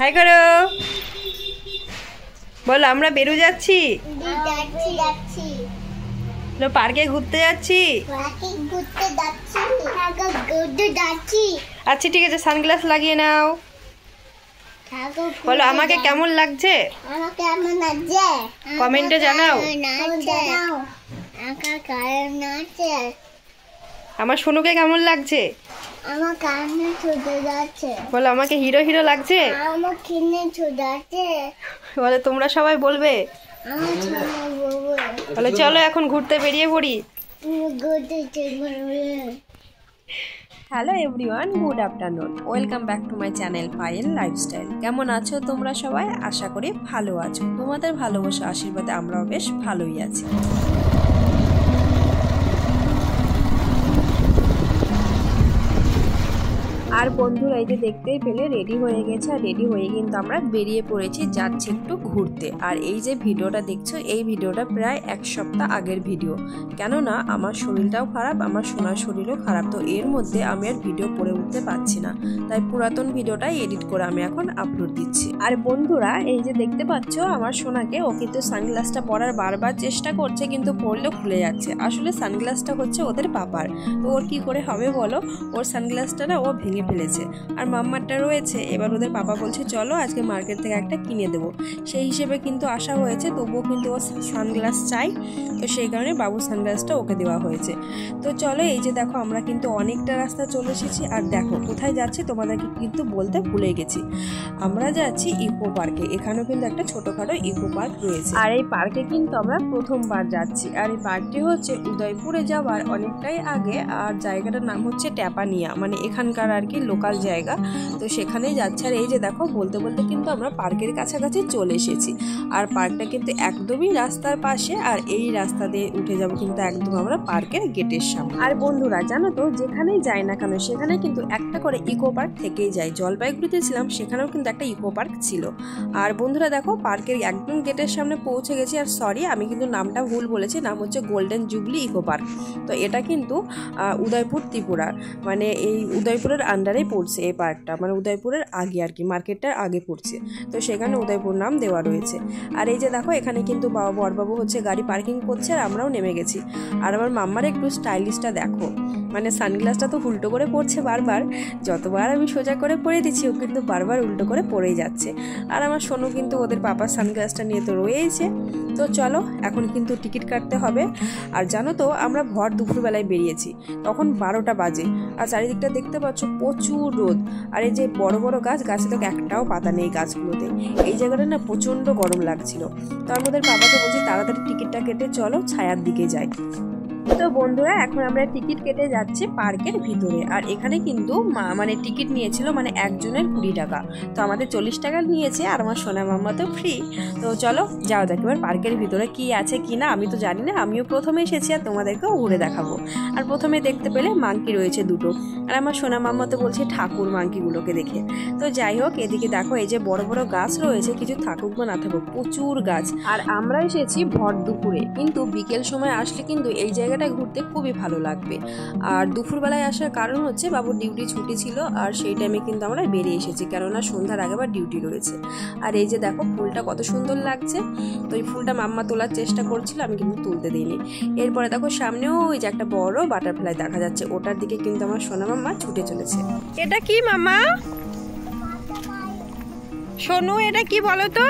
High করো, বলো আমরা বেরু যাচ্ছি, পার্কে ঘুরতে যাচ্ছি। আচ্ছা ঠিক আছে, সানগ্লাস লাগিয়ে নাও। বলো আমাকে কেমন লাগছে, কমেন্টে জানাও। আমার সোনুকে কেমন লাগছে, আমার কানে ছুটে যাচ্ছে। বলো আমাকে হিরো হিরো লাগছে, আমার কিনে ছুটে যাচ্ছে। বলে তোমরা সবাই বলবে। বলে চলো এখন ঘুরতে বেরিয়ে পড়ি। Hello everyone, good afternoon, welcome back to my channel Payel lifestyle. কেমন আছো তোমরা সবাই? আশা করি ভালো আছো। তোমাদের ভালোবাসা আশীর্বাদে আমরাও বেশ ভালোই আছি। আর বন্ধুরা এই যে দেখতেই পেলে রেডি হয়ে গেছে, আর রেডি হয়ে কিন্তু আমরা বেরিয়ে পড়েছি, যাচ্ছি একটু ঘুরতে। আর এই যে ভিডিওটা দেখছো, এই ভিডিওটা প্রায় এক সপ্তাহ আগের ভিডিও, কেননা আমার শরীরটাও খারাপ, আমার সোনার শরীরও খারাপ, তো এর মধ্যে আমি আর ভিডিও করে উঠতে পারছি না, তাই পুরাতন ভিডিওটাই এডিট করে আমি এখন আপলোড দিচ্ছি। আর বন্ধুরা এই যে দেখতে পাচ্ছ আমার সোনাকে, ও কিন্তু সানগ্লাসটা পরার বারবার চেষ্টা করছে, কিন্তু পরলেও খুলে যাচ্ছে। আসলে সানগ্লাসটা হচ্ছে ওদের পাপার, তো ওর কি করে হবে বলো, ওর সানগ্লাসটা না ও ভেঙে ফেলেছে, আর মাম্মারটা রয়েছে। এবার ওদের পাপা বলছে চলো আজকে মার্কেট থেকে একটা কিনে দেবো, সেই হিসেবে কিন্তু আসা হয়েছে, তবুও কিন্তু ও সানগ্লাস চাই, তো সেই কারণে বাবুর সানগ্লাসটা ওকে দেওয়া হয়েছে। তো চলো এই যে দেখো আমরা কিন্তু অনেকটা রাস্তা চলে এসেছি, আর দেখো কোথায় যাচ্ছি তোমাদেরকে কিন্তু বলতে ভুলে গেছি, আমরা যাচ্ছি ইকো পার্কে। এখানেও কিন্তু একটা ছোটখাটো ইকো পার্ক রয়েছে, আর এই পার্কে কিন্তু আমরা প্রথমবার যাচ্ছি। আর এই পার্কটি হচ্ছে উদয়পুরে যাওয়ার অনেকটাই আগে, আর জায়গাটার নাম হচ্ছে ট্যাপানিয়া, মানে এখানকার আর কি লোকাল জায়গা, তো সেখানেই যাচ্ছে। আর এই যে দেখো বলতে বলতে কিন্তু আমরা পার্কের কাছাকাছি চলে এসেছি, আর পার্কটা কিন্তু একদমই রাস্তার পাশে, আর এই রাস্তা দিয়ে উঠে যাব কিন্তু একদম আমরা পার্কের গেটের সামনে। আর বন্ধুরা জানো তো, যেখানেই যাই না কেন সেখানে কিন্তু একটা করে ইকো পার্ক থেকেই যায়। জলপাইগুড়িতে ছিলাম, সেখানেও কিন্তু একটা ইকো পার্ক ছিল। আর বন্ধুরা দেখো পার্কের একদম গেটের সামনে পৌঁছে গেছি, আর সরি আমি কিন্তু নামটা ভুল বলেছি, নাম হচ্ছে গোল্ডেন জুবলি ইকো পার্ক। তো এটা কিন্তু উদয়পুর ত্রিপুরা, মানে এই উদয়পুরের আন্ডারেই পড়ছে এই পার্কটা, মানে উদয়পুরের আগে আর কি, মার্কেটটার আগে পড়ছে, তো সেখানে উদয়পুর নাম দেওয়া রয়েছে। আর এই যে দেখো এখানে কিন্তু বরবাবু হচ্ছে গাড়ি পার্কিং করছে, আর আমরাও নেমে গেছি। আর আমার মাম্মার একটু স্টাইলিশটা দেখো, মানে সানগ্লাসটা তো উল্টো করে পড়ছে বারবার, যতবার আমি সোজা করে পরে দিচ্ছি ও কিন্তু বারবার উল্টো করে পরেই যাচ্ছে। আর আমার সোনু কিন্তু ওদের পাপার সানগ্লাসটা নিয়ে তো রয়েছে। তো চলো এখন কিন্তু টিকিট কাটতে হবে। আর জানো তো আমরা ভর দুপুরবেলায় বেরিয়েছি, তখন 12টা বাজে, আর চারিদিকটা দেখতে পাচ্ছ প্রচুর রোদ, আর এই যে বড় বড় গাছ, গাছে তো একটাও পাতা নেই গাছগুলোতে, এই জায়গাটা না প্রচণ্ড গরম লাগছিল। তো আমাদের বাবাকে বলছি তাড়াতাড়ি টিকিটটা কেটে চলো ছায়ার দিকে যাই। তো বন্ধুরা এখন আমরা টিকিট কেটে যাচ্ছি পার্কের ভিতরে, আর এখানে কিন্তু মানে টিকিট নিয়েছিল মানে একজনের 20 টাকা, তো আমাদের 40 টাকা নিয়েছে, আর আমার সোনা মাম্মা তো ফ্রি। তো চলো যাও দেখো এবার পার্কের ভিতরে কি আছে কি না, আমি তো জানি না, আমিও প্রথমে এসেছি আর তোমাদেরকেও ঘুরে দেখাবো। আর প্রথমে দেখতে পেলে মাংকি রয়েছে দুটো, আর আমার সোনা মাম্মা তো বলছে ঠাকুর মাংকিগুলোকে দেখে। তো যাই হোক এদিকে দেখো এই যে বড় বড় গাছ রয়েছে, কিছু থাকুক বা না থাকুক প্রচুর গাছ। আর আমরা এসেছি ভর দুপুরে, কিন্তু বিকেল সময় আসলে কিন্তু এই জায়গাটা ঘুরতে খুবই ভালো লাগবে। আর দুপুরবেলায় আসার কারণ হচ্ছে বাবুর ডিউটি ছুটি ছিল, আর সেই টাইমে কিন্তু আমরা বেরিয়ে এসেছি, কেননা সন্ধ্যার আগে আবার ডিউটি রয়েছে। আর এই যে দেখো ফুলটা কত সুন্দর লাগছে, তো এই ফুলটা মাম্মা তোলার চেষ্টা করছিল, আমি কিন্তু তুলতে দিইনি। এরপরে দেখো সামনেও ওই যে একটা বড় বাটারফ্লাই দেখা যাচ্ছে, ওটার দিকে কিন্তু আমার সোনা মাম্মা ছুটে চলেছে। এটা কি মাম্মা? সোনু এটা কি বলো তো,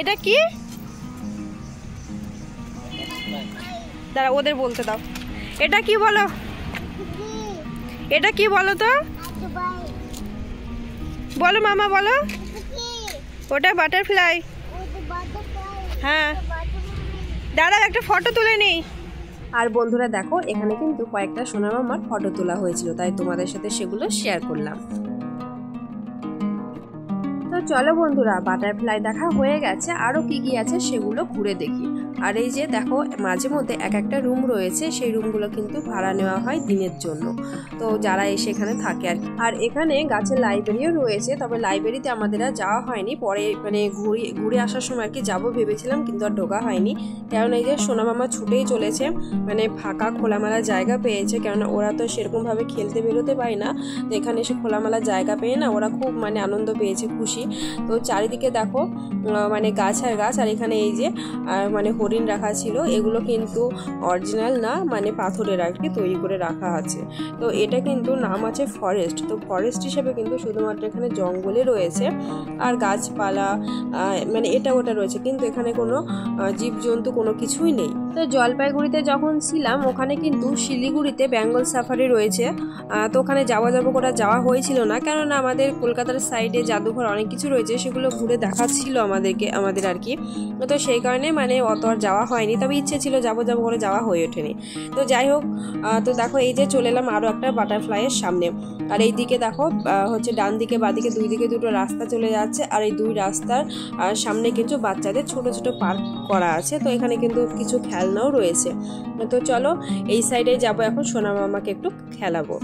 এটা কি? দাঁড়া ওদের বলতে দাও, এটা কি বলো, এটা কি বলো তো, বলো মামা বলো। ওটা বাটারফ্লাই। হ্যাঁ দাঁড়াও একটা ফটো তুলে নিই। আর বন্ধুরা দেখো এখানে কিন্তু কয়েকটা সোনা মামার ফটো তোলা হয়েছিল, তাই তোমাদের সাথে সেগুলো শেয়ার করলাম। তো তো চলো বন্ধুরা, বাটারফ্লাই দেখা হয়ে গেছে, আরও কি কি আছে সেগুলো ঘুরে দেখি। আর এই যে দেখো মাঝে মধ্যে এক একটা রুম রয়েছে, সেই রুমগুলো কিন্তু ভাড়া নেওয়া হয় দিনের জন্য, তো যারা এসে এখানে থাকে আর কি। আর এখানে গাছের লাইব্রেরিও রয়েছে, তবে লাইব্রেরিতে আমাদের আর যাওয়া হয়নি, পরে মানে ঘুরে আসার সময় আর কি যাবো ভেবেছিলাম, কিন্তু আর ঢোকা হয়নি। কারণ এই যে সোনা মামা ছুটেই চলেছে, মানে ফাঁকা খোলামেলা জায়গা পেয়েছে, কেননা ওরা তো সেরকমভাবে খেলতে বেরোতে পারে না, তো এখানে এসে খোলামেলা জায়গা পেয়ে না ওরা খুব মানে আনন্দ পেয়েছে, খুশি। তো চারিদিকে দেখো মানে গাছ আর গাছ, আর এখানে এই যে মানে হরিণ রাখা ছিল, এগুলো কিন্তু অরিজিনাল না, মানে পাথরের আর কি তৈরি করে রাখা আছে। তো এটা কিন্তু নাম আছে ফরেস্ট, তো ফরেস্ট হিসেবে কিন্তু শুধুমাত্র এখানে জঙ্গলে রয়েছে আর গাছপালা মানে এটা ওটা রয়েছে, কিন্তু এখানে কোনো জীবজন্তু কোনো কিছুই নেই। তো জলপাইগুড়িতে যখন ছিলাম ওখানে কিন্তু শিলিগুড়িতে বেঙ্গল সাফারি রয়েছে, তো ওখানে যাওয়া করে যাওয়া হয়েছিল না, কেননা আমাদের কলকাতার সাইডে জাদুঘর অনেক কিছু রয়েছে, সেগুলো ঘুরে দেখাচ্ছিল আমাদের আর কি, তো সেই কারণে মানে অত আর যাওয়া হয়নি, তবে ইচ্ছে ছিল যাবো করে যাওয়া হয়ে ওঠেনি। তো যাই হোক, তো দেখো এই যে চলে এলাম আরও একটা বাটারফ্লাইয়ের সামনে, আর এই দিকে দেখো হচ্ছে ডান দিকে বাদিকে দুই দিকে দুটো রাস্তা চলে যাচ্ছে, আর এই দুই রাস্তার সামনে কিন্তু বাচ্চাদের ছোট ছোট পার্ক করা আছে, তো এখানে কিন্তু কিছু খেলনাও রয়েছে। তো চলো এই সাইডে যাবো এখন, সোনা মামাকে একটু খেলাবো।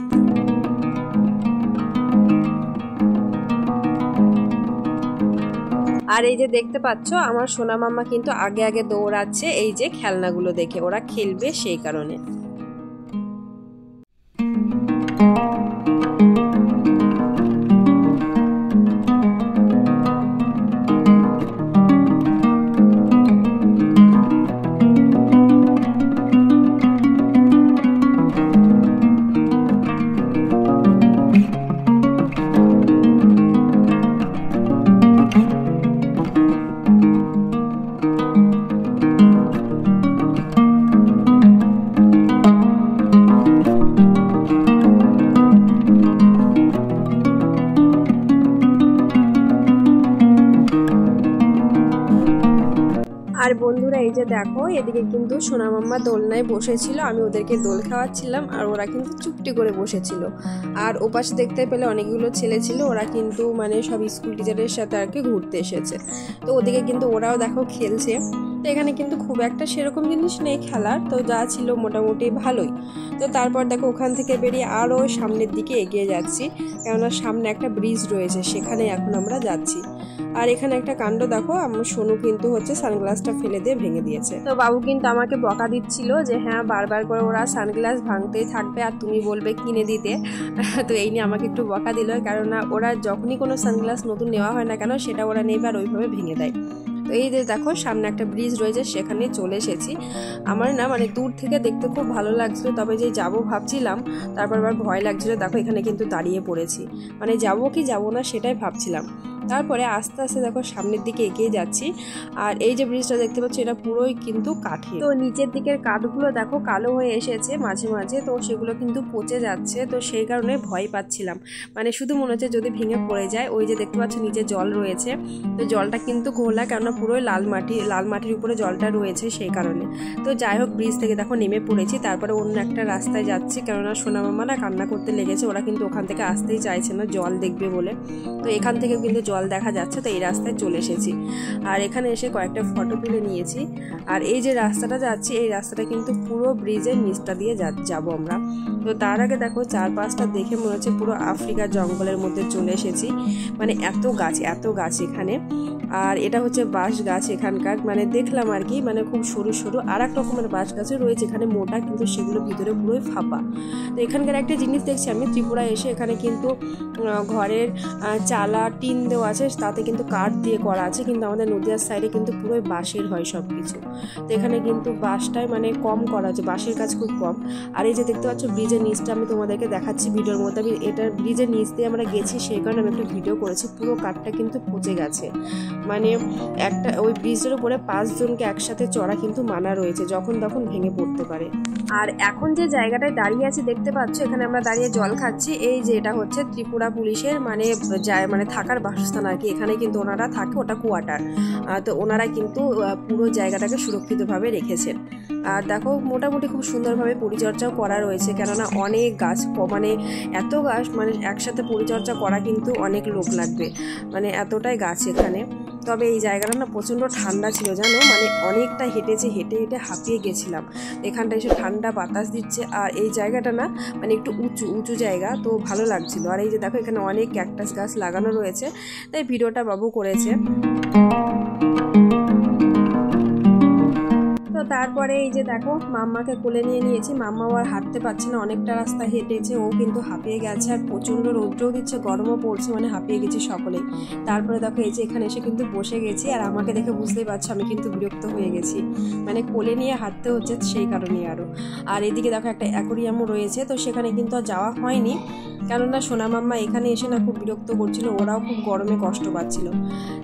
আর এই যে দেখতে পাচ্ছ আমার সোনা মামা কিন্তু আগে আগে দৌড়াচ্ছে, এই যে খেলনাগুলো দেখে, ওরা খেলবে সেই কারণে। আর বন্ধুরা এই যে দেখো এদিকে কিন্তু সোনা মাম্মা দোলনায় বসেছিল, আমি ওদেরকে দোল খাওয়াচ্ছিলাম, আর ওরা কিন্তু চুপটি করে বসেছিল। আর ওপাশে দেখতে পেলে অনেকগুলো ছেলে ছিল, ওরা কিন্তু মানে সব স্কুল টিচারের সাথে আর কি ঘুরতে এসেছে, তো ওদিকে কিন্তু ওরাও দেখো খেলছে। তো এখানে কিন্তু খুব একটা সেরকম জিনিস নেই খেলার, তো যা ছিল মোটামুটি ভালোই। তো তারপর দেখো ওখান থেকে বেরিয়ে আরও সামনের দিকে এগিয়ে যাচ্ছি, কেননা সামনে একটা ব্রিজ রয়েছে, সেখানে এখন আমরা যাচ্ছি। আর এখানে একটা কাণ্ড দেখো, আমার সোনু কিন্তু হচ্ছে সানগ্লাসটা ফেলে দিয়ে ভেঙে দিয়েছে। তো বাবু কিন্তু আমাকে বকা দিচ্ছিল যে হ্যাঁ বারবার করে ওরা সানগ্লাস ভাঙতেই থাকবে আর তুমি বলবে কিনে দিতে। তো এই নিয়ে আমাকে একটু বকা দিল, কেননা ওরা যখনই কোনো সানগ্লাস নতুন নেওয়া হয় না কেন সেটা ওরা নেবে আর ওইভাবে ভেঙে দেয়। তো এই যে দেখো সামনে একটা ব্রিজ রয়েছে, সেখানে চলে এসেছি। আমার না মানে দূর থেকে দেখতে খুব ভালো লাগছিল, তবে যে যাবো ভাবছিলাম তারপর আবার ভয় লাগছিল। দেখো এখানে কিন্তু দাঁড়িয়ে পড়েছি, মানে যাবো কি যাবো না সেটাই ভাবছিলাম। তারপরে আস্তে আস্তে দেখো সামনের দিকে এগিয়ে যাচ্ছি, আর এই যে ব্রিজটা দেখতে পাচ্ছি এটা পুরোই কিন্তু কাঠের। তো নিচের দিকের কাঠগুলো দেখো কালো হয়ে এসেছে মাঝে মাঝে, তো সেগুলো কিন্তু পচে যাচ্ছে, তো সেই কারণে ভয় পাচ্ছিলাম, মানে শুধু মনে হচ্ছে যদি ভেঙে পড়ে যায়। ওই যে দেখতে পাচ্ছ নিচে জল রয়েছে, তো জলটা কিন্তু ঘোলা, কেননা পুরোই লাল মাটির উপরে জলটা রয়েছে সেই কারণে। তো যাই হোক ব্রিজ থেকে দেখো নেমে পড়েছি, তারপরে অন্য একটা রাস্তায় যাচ্ছি, কেননা সোনা মামা না কান্না করতে লেগেছে, ওরা কিন্তু ওখান থেকে আসতেই চাইছে না জল দেখবে বলে। তো এখান থেকে কিন্তু জল দেখা যাচ্ছে, তো এই রাস্তায় চলে এসেছি, আর এখানে এসে কয়েকটা ফটো তুলে নিয়েছি। আর এই যে রাস্তাটা যাচ্ছি, এই রাস্তাটা কিন্তু পুরো ব্রিজের নিচটা দিয়ে যাবো আমরা। তো তার আগে দেখো চারপাশটা দেখে মনে হচ্ছে পুরো আফ্রিকার জঙ্গলের মধ্যে চলে এসেছি, মানে এত গাছ এখানে। আর এটা হচ্ছে বাঁশ গাছ এখানকার, মানে দেখলাম আর কি, মানে খুব সরু সরু। আর এক রকমের বাঁশ গাছও রয়েছে এখানে মোটা, কিন্তু সেগুলো ভিতরে পুরোই ফাঁপা। তো এখানকার একটা জিনিস দেখছি আমি ত্রিপুরা এসে, এখানে কিন্তু ঘরের চালা টিন দেওয়া আছে, তাতে কিন্তু কাঠ দিয়ে করা আছে, কিন্তু আমাদের নদীয়ার সাইডে কিন্তু পুরোই বাঁশের হয় সব কিছু। তো এখানে কিন্তু বাঁশটাই মানে কম করা আছে, বাঁশের কাজ খুব কম। আর এই যে দেখতে পাচ্ছ ব্রিজের নিচটা আমি তোমাদেরকে দেখাচ্ছি ভিডিওর মধ্যে, আমি এটা ব্রিজের নিচ দিয়ে আমরা গেছি সেই কারণে আমি একটা ভিডিও করেছি। পুরো কাঠটা কিন্তু পচে গেছে, মানে একটা ওই ব্রিজের উপরে 5 জনকে একসাথে চড়া কিন্তু মানা রয়েছে, যখন তখন ভেঙে পড়তে পারে। আর এখন যে জায়গাটায় দাঁড়িয়ে আছি দেখতে পাচ্ছ, এখানে আমরা দাঁড়িয়ে জল খাচ্ছি। এই যে এটা হচ্ছে ত্রিপুরা পুলিশের মানে থাকার বাসস্থান আর কি, এখানে কিন্তু ওনারা থাকে, ওটা কোয়ার্টার। তো ওনারা কিন্তু পুরো জায়গাটাকে সুরক্ষিতভাবে রেখেছেন। আর দেখো মোটামুটি খুব সুন্দরভাবে পরিচর্যাও করা রয়েছে, কেননা অনেক গাছ, মানে এত গাছ, মানে একসাথে পরিচর্যা করা কিন্তু অনেক লোক লাগবে, মানে এতটাই গাছ এখানে। তবে এই জায়গাটা না প্রচণ্ড ঠান্ডা ছিল জানো, মানে অনেকটা হেঁটে হেঁটে হাঁপিয়ে গেছিলাম। এখানটা এসে ঠান্ডা বাতাস দিচ্ছে, আর এই জায়গাটা না মানে একটু উঁচু জায়গা, তো ভালো লাগছিল। আর এই যে দেখো এখানে অনেক ক্যাকটাস গাছ লাগানো রয়েছে, তাই ভিডিওটা বাবু করেছে। তো তারপরে এই যে দেখো মাম্মাকে কোলে নিয়ে নিয়েছি, মাম্মাও আর হাঁটতে পারছে না, অনেকটা রাস্তা হেঁটেছে, ও কিন্তু হাঁপিয়ে গেছে, আর প্রচণ্ড রৌদ্রও দিচ্ছে, গরমও পড়ছে, মানে হাঁপিয়ে গেছি সকলেই। তারপরে দেখো এই যে এখানে এসে কিন্তু বসে গেছি, আর আমাকে দেখে বুঝতেই পারছো আমি কিন্তু বিরক্ত হয়ে গেছি, মানে কোলে নিয়ে হাঁটতে হচ্ছে সেই কারণে আরও। আর এদিকে দেখো একটা অ্যাকোরিয়ামও রয়েছে, তো সেখানে কিন্তু আর যাওয়া হয়নি, কেননা সোনা মাম্মা এখানে এসে না খুব বিরক্ত করছিল, ওরাও খুব গরমে কষ্ট পাচ্ছিল।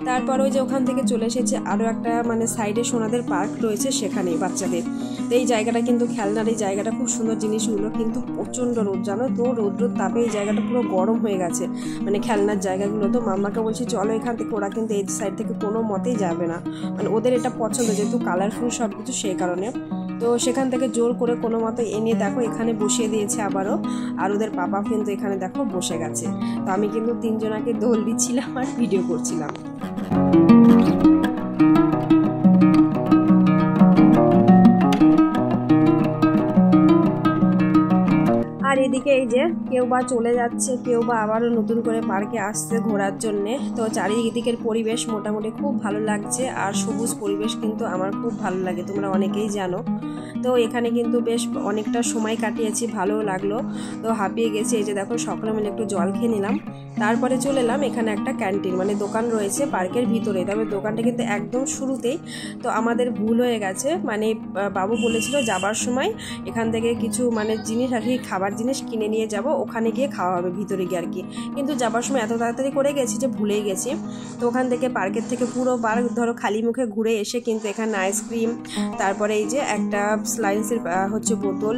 তারপর ওই যে ওখান থেকে চলে এসেছে আরও একটা মানে সাইডে সোনাদের পার্ক রয়েছে, সেখানে বাচ্চাদের। তো এই জায়গাটা কিন্তু খেলনার এই জায়গাটা খুব সুন্দর, জিনিসগুলো কিন্তু প্রচণ্ড রোদ জানো তো, রোদ্রোর তাপে এই জায়গাটা পুরো গরম হয়ে গেছে, মানে খেলনার জায়গাগুলো। তো মাম্মাকে বলছি চলো এখান থেকে, ওরা কিন্তু এই সাইড থেকে কোনো মতেই যাবে না, মানে ওদের এটা পছন্দ যেহেতু কালারফুল সব কিছু, সেই কারণে। তো সেখান থেকে জোর করে কোনো মতো এনে দেখো এখানে বসিয়ে দিয়েছে আবারও, আর ওদের পাপা কিন্তু এখানে দেখো বসে গেছে। তো আমি কিন্তু তিনজনাকে দোল দিচ্ছিলাম আর ভিডিও করছিলাম। আর এদিকে এই যে কেউ বা চলে যাচ্ছে, কেউ বা আবারও নতুন করে পার্কে আসছে ঘোরার জন্যে। তো চারিদিকের পরিবেশ মোটামুটি খুব ভালো লাগছে, আর সবুজ পরিবেশ কিন্তু আমার খুব ভালো লাগে, তোমরা অনেকেই জানো। তো এখানে কিন্তু বেশ অনেকটা সময় কাটিয়েছি, ভালোও লাগলো। তো হাঁপিয়ে গেছি, এই যে দেখো সকলে মিলে একটু জল খেয়ে নিলাম। তারপরে চলে এলাম এখানে একটা ক্যান্টিন, মানে দোকান রয়েছে পার্কের ভিতরে, তবে দোকানটা কিন্তু একদম শুরুতেই। তো আমাদের ভুল হয়ে গেছে, মানে বাবু বলেছিল যাবার সময় এখান থেকে কিছু মানে জিনিস আর কি, খাবার জিনিস কিনে নিয়ে যাব, ওখানে গিয়ে খাওয়া হবে ভিতরে গিয়ে আর কি। কিন্তু যাবার সময় এত তাড়াতাড়ি করে গেছি যে ভুলেই গেছি। তো ওখান থেকে পার্কের থেকে পুরো পার্ক ধরো খালি মুখে ঘুরে এসে কিন্তু এখানে আইসক্রিম, তারপরে এই যে একটা স্লাইসের হচ্ছে বোতল,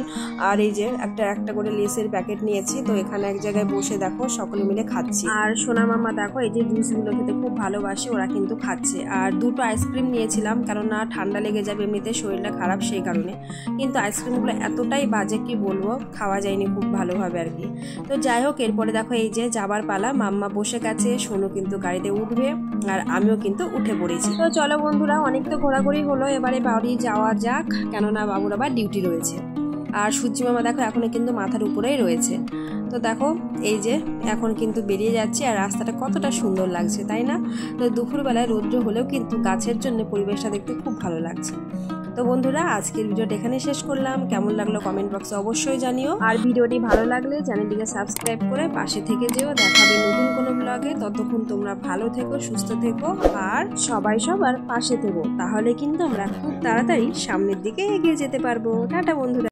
আর এই যে একটা করে লেসের প্যাকেট নিয়েছি। তো এখানে এক জায়গায় বসে দেখো সকলে মিলে খাচ্ছি। আর সোনা মামা দেখো এই যে জুসগুলো খেতে খুব ভালোবাসে, ওরা কিন্তু খাচ্ছে। আর দুটো আইসক্রিম নিয়েছিলাম, কেননা ঠান্ডা লেগে যাবে, এমনিতে শরীরটা খারাপ সেই কারণে। কিন্তু আইসক্রিমগুলো এতটাই বাজে কি বলবো, খাওয়া যায়নি খুব ভালোভাবে আর কি। তো যাই হোক, এরপরে দেখো এই যে যাবার পালা, মাম্মা বসে গেছে, সোনু কিন্তু গাড়িতে উঠবে, আর আমিও কিন্তু উঠে পড়েছি। তো চলো বন্ধুরা, অনেক তো ঘোরাঘুরি হলো, এবারে বাড়ি যাওয়া যাক, কেননা বাবুর আবার ডিউটি রয়েছে। আর সূর্যি মামা দেখো এখনো কিন্তু মাথার উপরেই রয়েছে। তো দেখো এই যে এখন কিন্তু বেরিয়ে যাচ্ছে, আর রাস্তাটা কতটা সুন্দর লাগছে তাই না। তো দুপুরবেলায় রৌদ্র হলেও কিন্তু গাছের জন্য পরিবেশটা দেখতে খুব ভালো লাগছে। তো বন্ধুরা, আজকের ভিডিওটা এখানে শেষ করলাম, কেমন লাগলো কমেন্ট বক্সে অবশ্যই জানিও, আর ভিডিওটি ভালো লাগলে চ্যানেলটিকে সাবস্ক্রাইব করে পাশে থেকে যেও। দেখা হবে নতুন কোনো ব্লগে, ততক্ষণ তোমরা ভালো থেকো, সুস্থ থেকো, আর সবাই সবার পাশে থেকো, তাহলে কিন্তু আমরা খুব তাড়াতাড়ি সামনের দিকে এগিয়ে যেতে পারবো। টাটা বন্ধুরা।